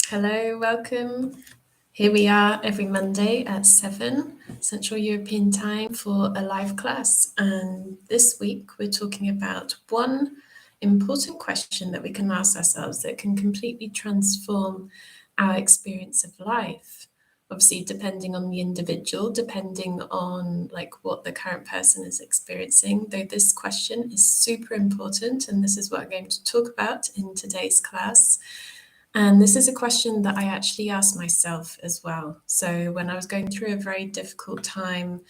Hello, welcome. Here we are every Monday at 7 Central European Time for a live class. And this week we're talking about one important question that we can ask ourselves that can completely transform our experience of life. Obviously, depending on the individual, depending on what the current person is experiencing, though this question is super important, and this is what I'm going to talk about in today's class. And this is a question that I actually asked myself as well. So when I was going through a very difficult time,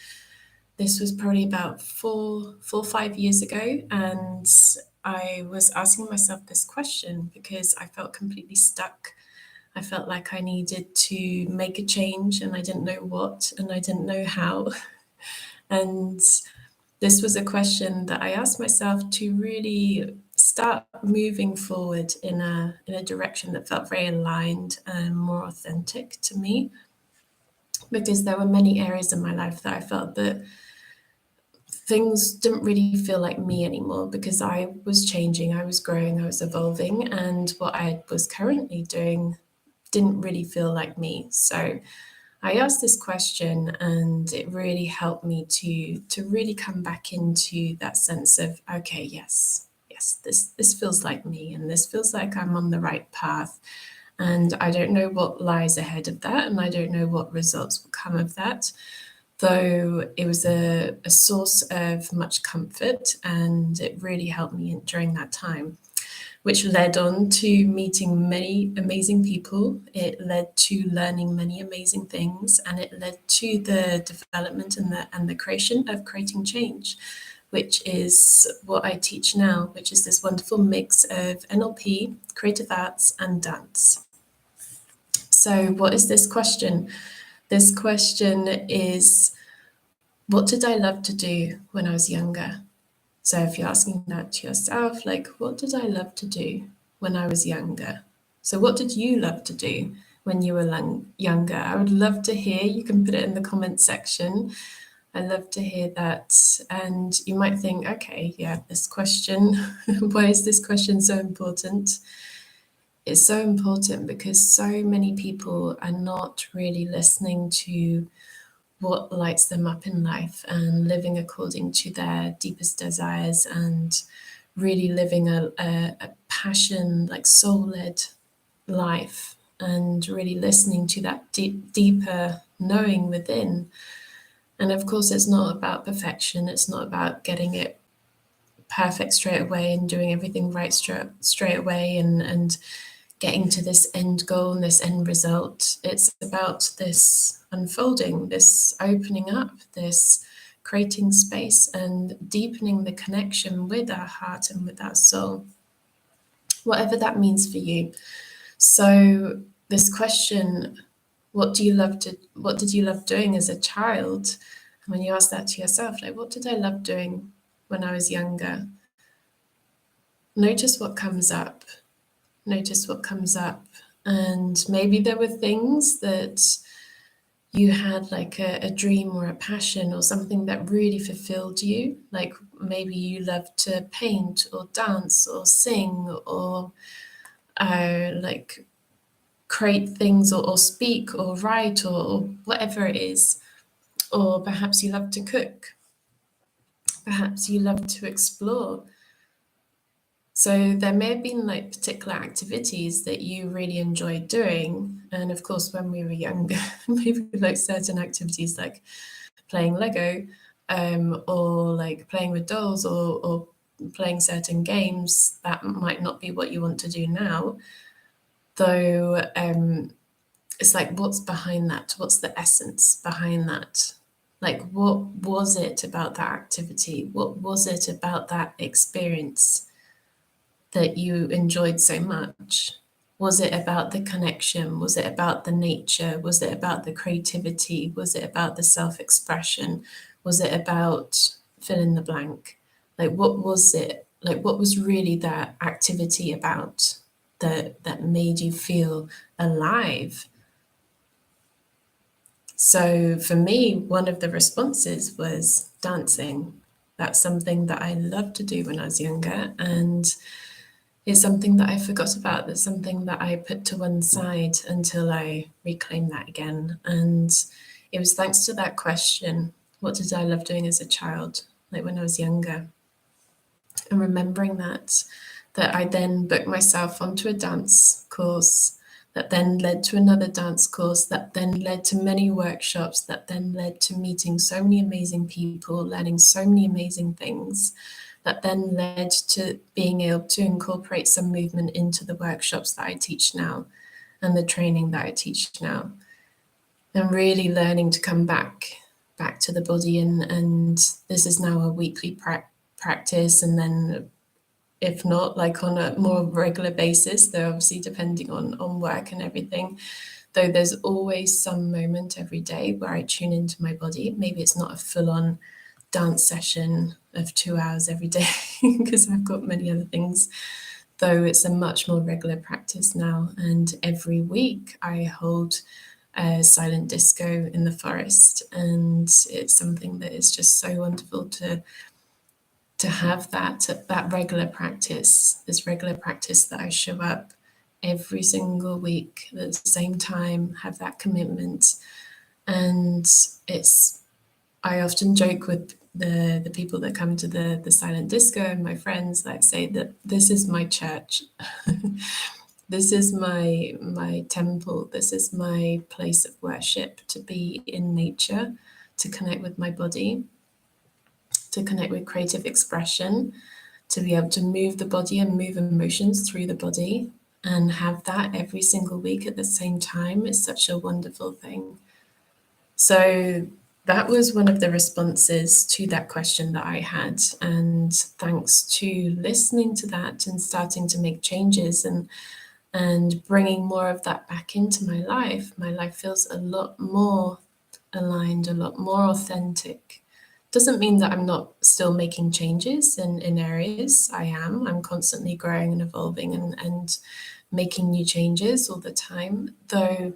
this was probably about 5 years ago, and I was asking myself this question because I felt completely stuck. I felt like I needed to make a change, and I didn't know what, and I didn't know how. And this was a question that I asked myself to really start moving forward in a direction that felt very aligned and more authentic to me, because there were many areas in my life that I felt that things didn't really feel like me anymore, because I was changing, I was growing, I was evolving, and what I was currently doing didn't really feel like me. So I asked this question, and it really helped me to really come back into that sense of, okay, yes, this feels like me, and this feels like I'm on the right path. And I don't know what lies ahead of that, and I don't know what results will come of that. Though it was a source of much comfort, and it really helped me during that time, which led on to meeting many amazing people. It led to learning many amazing things, and it led to the development and the creation of creating change, which is what I teach now, which is this wonderful mix of NLP, creative arts, and dance. So what is this question? This question is, what did I love to do when I was younger? So if you're asking that to yourself, what did I love to do when I was younger? So what did you love to do when you were younger? I would love to hear. You can put it in the comments section. I love to hear that. And you might think, okay, yeah, this question, why is this question so important? It's so important because so many people are not really listening to what lights them up in life and living according to their deepest desires, and really living a passion, soul-led life, and really listening to that deeper knowing within. And of course, it's not about perfection. It's not about getting it perfect straight away and doing everything right straight away and getting to this end goal and this end result. It's about this unfolding, this opening up, this creating space and deepening the connection with our heart and with our soul, whatever that means for you. So this question, what did you love doing as a child? And when you ask that to yourself, what did I love doing when I was younger? Notice what comes up. Notice what comes up. And maybe there were things that you had, a dream or a passion or something that really fulfilled you. Like maybe you loved to paint or dance or sing or create things or speak or write or whatever it is. Or perhaps you love to cook. Perhaps you love to explore. So there may have been particular activities that you really enjoyed doing. And of course, when we were younger, maybe certain activities like playing Lego, or playing with dolls, or playing certain games, that might not be what you want to do now. Though it's what's behind that? What's the essence behind that? What was it about that activity? What was it about that experience that you enjoyed so much? Was it about the connection? Was it about the nature? Was it about the creativity? Was it about the self-expression? Was it about fill in the blank? What was it? What was really that activity about that made you feel alive? So for me, one of the responses was dancing. That's something that I loved to do when I was younger. And it's something that I forgot about. That's something that I put to one side until I reclaimed that again. And it was thanks to that question, what did I love doing as a child, like when I was younger? And remembering that I then booked myself onto a dance course that then led to another dance course that then led to many workshops that then led to meeting so many amazing people, learning so many amazing things, that then led to being able to incorporate some movement into the workshops that I teach now and the training that I teach now, and really learning to come back to the body. And this is now a weekly practice, and then if not, like on a more regular basis, though obviously depending on work and everything, though there's always some moment every day where I tune into my body. Maybe it's not a full-on dance session of 2 hours every day because I've got many other things, though it's a much more regular practice now. And every week I hold a silent disco in the forest, and it's something that is just so wonderful to have that regular practice, this regular practice that I show up every single week at the same time, have that commitment. And it's, I often joke with the people that come to the silent disco and my friends, like, say that this is my church. This is my temple. This is my place of worship, to be in nature, to connect with my body, to connect with creative expression, to be able to move the body and move emotions through the body, and have that every single week at the same time is such a wonderful thing. So that was one of the responses to that question that I had. And thanks to listening to that and starting to make changes and bringing more of that back into my life feels a lot more aligned, a lot more authentic. Doesn't mean that I'm not still making changes in areas. I am. I'm constantly growing and evolving and making new changes all the time. Though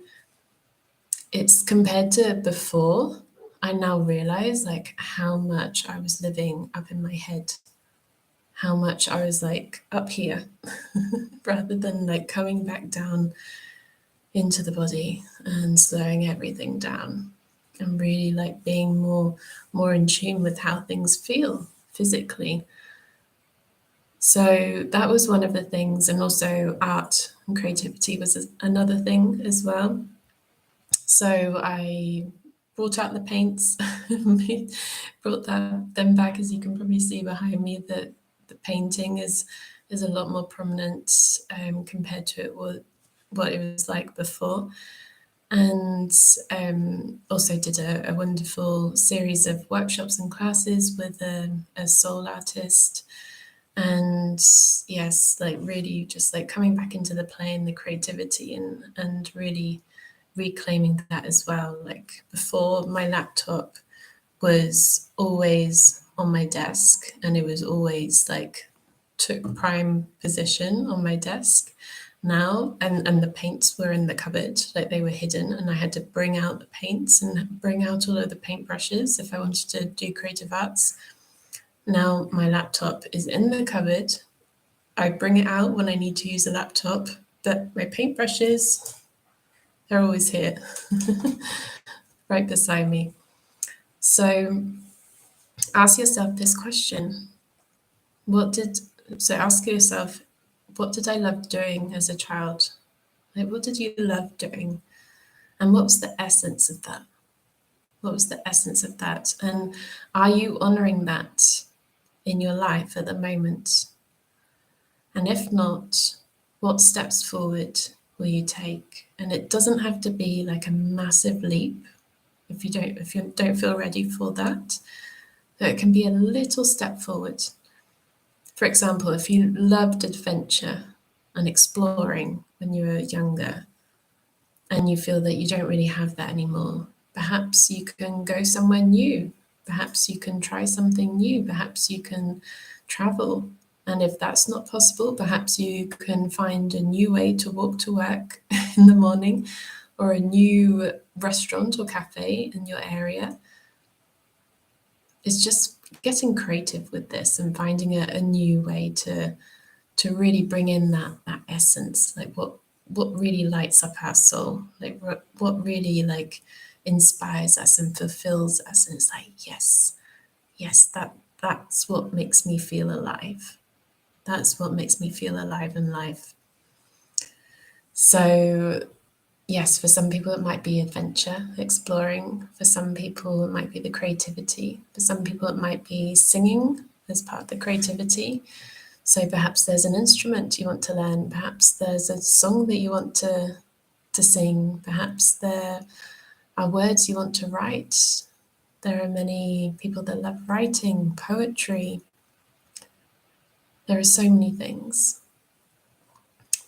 it's compared to before, I now realize like how much I was living up in my head, how much I was like up here rather than like coming back down into the body and slowing everything down, and really like being more in tune with how things feel physically. So that was one of the things, and also art and creativity was another thing as well. So I brought out the paints, brought them back, as you can probably see behind me. That the painting is a lot more prominent compared to what it was like before. And also did a wonderful series of workshops and classes with a soul artist. And yes, like really just like coming back into the play and the creativity, and really reclaiming that as well. Like before, my laptop was always on my desk, and it was always like took prime position on my desk now, and the paints were in the cupboard, like they were hidden, and I had to bring out the paints and bring out all of the paintbrushes if I wanted to do creative arts. Now my laptop is in the cupboard. I bring it out when I need to use a laptop, but my paintbrushes, they're always here, right beside me. So ask yourself this question. Ask yourself, what did I love doing as a child? Like, what did you love doing? And what was the essence of that? What was the essence of that? And are you honoring that in your life at the moment? And if not, what steps forward will you take? And it doesn't have to be like a massive leap if you don't feel ready for that. But it can be a little step forward. For example, if you loved adventure and exploring when you were younger, and you feel that you don't really have that anymore, perhaps you can go somewhere new. Perhaps you can try something new. Perhaps you can travel. And if that's not possible, perhaps you can find a new way to walk to work in the morning, or a new restaurant or cafe in your area. It's just getting creative with this and finding a new way to to really bring in that essence, like what really lights up our soul, like what really like inspires us and fulfills us. And it's like, yes, that's what makes me feel alive. That's what makes me feel alive in life. So yes, for some people it might be adventure, exploring. For some people it might be the creativity. For some people it might be singing as part of the creativity. So perhaps there's an instrument you want to learn. Perhaps there's a song that you want to sing. Perhaps there are words you want to write. There are many people that love writing, poetry. There are so many things.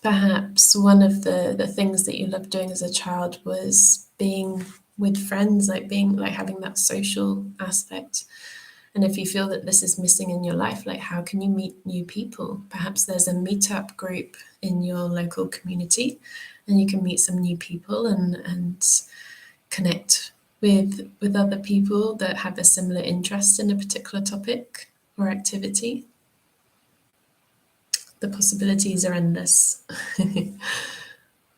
Perhaps one of the things that you loved doing as a child was being with friends, like having that social aspect. And if you feel that this is missing in your life, like how can you meet new people? Perhaps there's a meetup group in your local community and you can meet some new people and connect with other people that have a similar interest in a particular topic or activity. The possibilities are endless.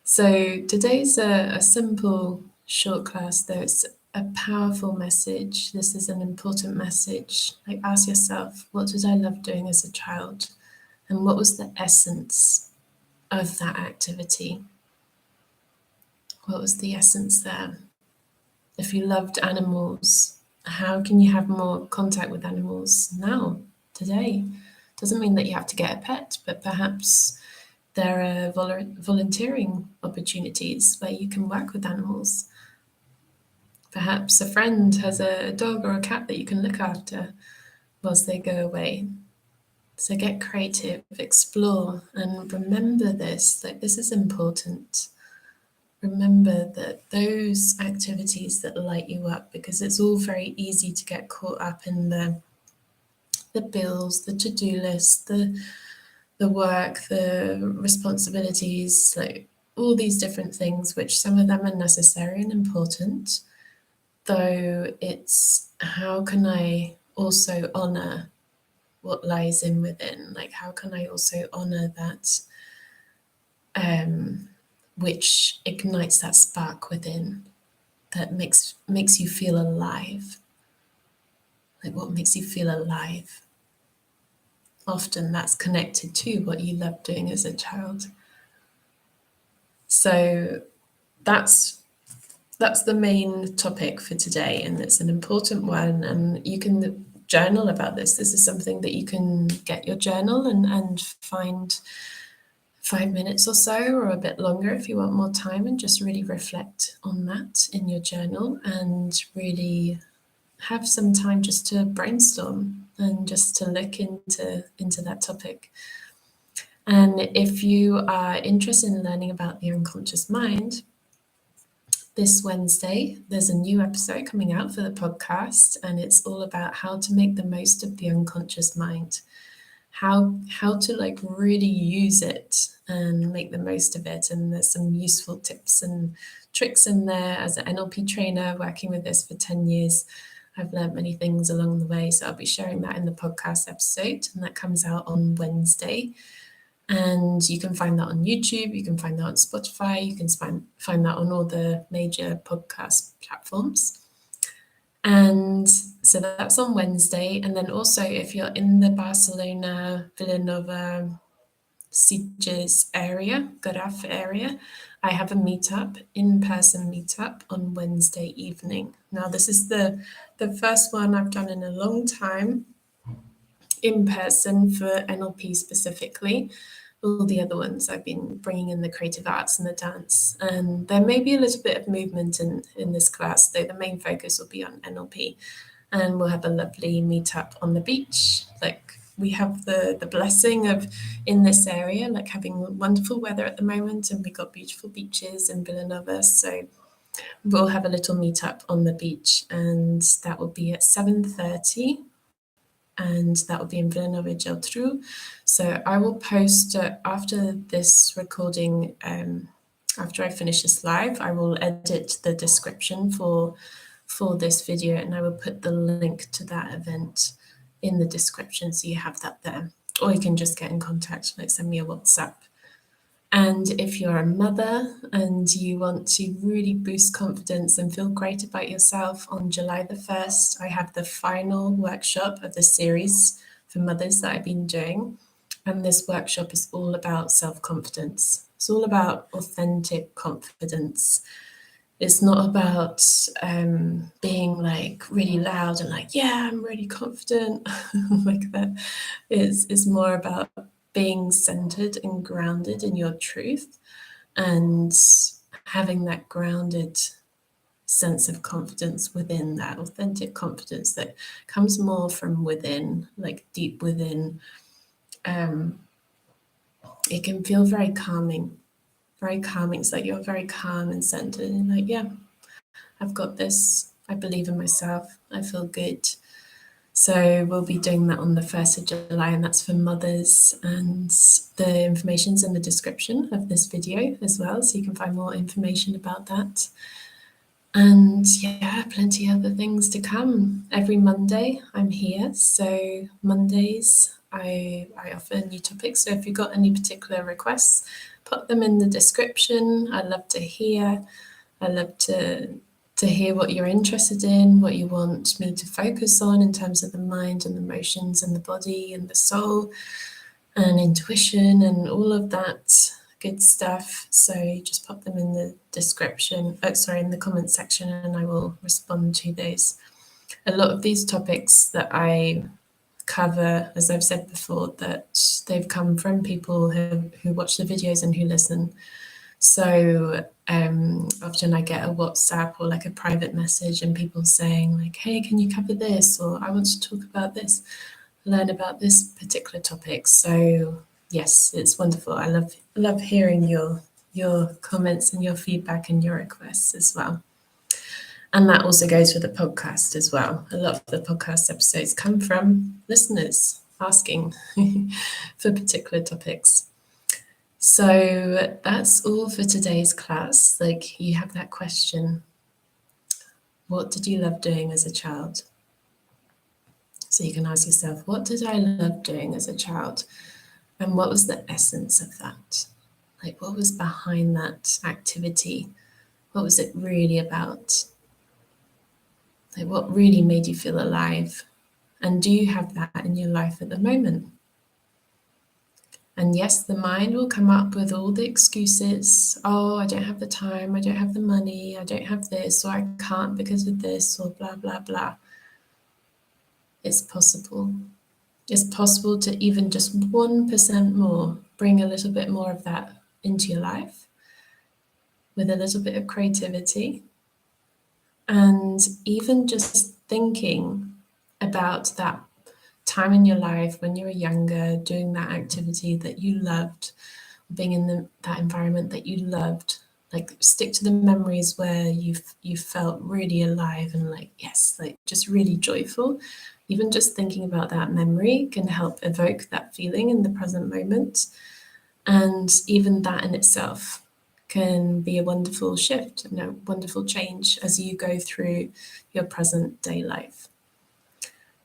So today's a simple short class, though it's a powerful message. This is an important message. Like, ask yourself, what did I love doing as a child? And what was the essence of that activity? What was the essence there? If you loved animals, how can you have more contact with animals now, today? Doesn't mean that you have to get a pet, but perhaps there are volunteering opportunities where you can work with animals. Perhaps a friend has a dog or a cat that you can look after whilst they go away. So get creative, explore, and remember this, like this is important. Remember that those activities that light you up, because it's all very easy to get caught up in the bills, the to-do list, the work, the responsibilities, like all these different things, which some of them are necessary and important, though it's how can I also honor what lies in within? Like, how can I also honor that which ignites that spark within that makes you feel alive? Like, what makes you feel alive? Often that's connected to what you loved doing as a child. So that's the main topic for today, and it's an important one, and you can journal about this. This is something that you can get your journal and find 5 minutes or so, or a bit longer if you want more time, and just really reflect on that in your journal and really have some time just to brainstorm and just to look into that topic. And if you are interested in learning about the unconscious mind, this Wednesday, there's a new episode coming out for the podcast, and it's all about how to make the most of the unconscious mind, how to like really use it and make the most of it. And there's some useful tips and tricks in there. As an NLP trainer working with this for 10 years, I've learned many things along the way. So I'll be sharing that in the podcast episode, and that comes out on Wednesday. And you can find that on YouTube, you can find that on Spotify, you can find that on all the major podcast platforms. And so that's on Wednesday. And then also, if you're in the Barcelona, Villanova, Sitges area, Garraf area, I have a meetup, in-person meetup on Wednesday evening. Now, this is the first one I've done in a long time, in person for NLP specifically. All the other ones I've been bringing in the creative arts and the dance, and there may be a little bit of movement in this class, though the main focus will be on NLP. And we'll have a lovely meetup on the beach. Like, we have the blessing of, in this area, like having wonderful weather at the moment, and we've got beautiful beaches in Villanova, so we'll have a little meetup on the beach, and that will be at 7:30. And that will be in Villanova Geltrú. So I will post after this recording, after I finish this live, I will edit the description for this video, and I will put the link to that event in the description, so you have that there. or you can just get in contact, like send me a WhatsApp. And if you're a mother and you want to really boost confidence and feel great about yourself, on July the 1st, I have the final workshop of the series for mothers that I've been doing. And this workshop is all about self-confidence. It's all about authentic confidence. It's not about being like really loud and like, yeah, I'm really confident, like that. It's more about being centered and grounded in your truth and having that grounded sense of confidence within, that authentic confidence that comes more from within, like deep within. It can feel very calming, very calming. It's like you're very calm and centered and like, yeah, I've got this. I believe in myself. I feel good. So we'll be doing that on the 1st of July, and that's for mothers. And the information's in the description of this video as well, so you can find more information about that. And yeah, plenty of other things to come. Every Monday I'm here. So Mondays I offer new topics. So if you've got any particular requests, put them in the description. I love to hear. I love to hear what you're interested in, what you want me to focus on in terms of the mind and the emotions and the body and the soul and intuition and all of that good stuff. So you just pop them in the description, in the comment section, and I will respond to those. A lot of these topics that I cover, as I've said before, that they've come from people who watch the videos and who listen. So often I get a WhatsApp or like a private message and people saying like, hey, can you cover this? Or I want to talk about this, learn about this particular topic. So yes, it's wonderful. I love hearing your comments and your feedback and your requests as well. And that also goes for the podcast as well. A lot of the podcast episodes come from listeners asking for particular topics. So that's all for today's class. Like, you have that question, what did you love doing as a child? So you can ask yourself, what did I love doing as a child? And what was the essence of that? Like, what was behind that activity? What was it really about? Like, what really made you feel alive? And do you have that in your life at the moment? And yes, the mind will come up with all the excuses. Oh, I don't have the time, I don't have the money, I don't have this, or I can't because of this, or blah, blah, blah. It's possible. It's possible to even just 1% more, bring a little bit more of that into your life with a little bit of creativity. And even just thinking about that time in your life when you were younger, doing that activity that you loved, being in that environment that you loved. Like, stick to the memories where you felt really alive and like, yes, like just really joyful. Even just thinking about that memory can help evoke that feeling in the present moment. And even that in itself can be a wonderful shift and a wonderful change as you go through your present day life.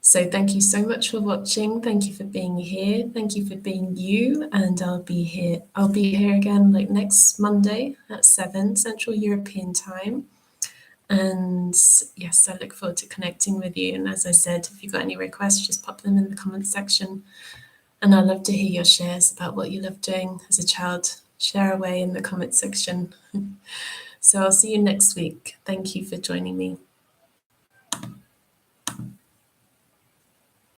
So thank you so much for watching. Thank you for being here. Thank you for being you. And I'll be here again like next Monday at 7 Central European Time. And yes, I look forward to connecting with you. And as I said, if you've got any requests, just pop them in the comment section. And I'd love to hear your shares about what you loved doing as a child. Share away in the comment section. So I'll see you next week. Thank you for joining me.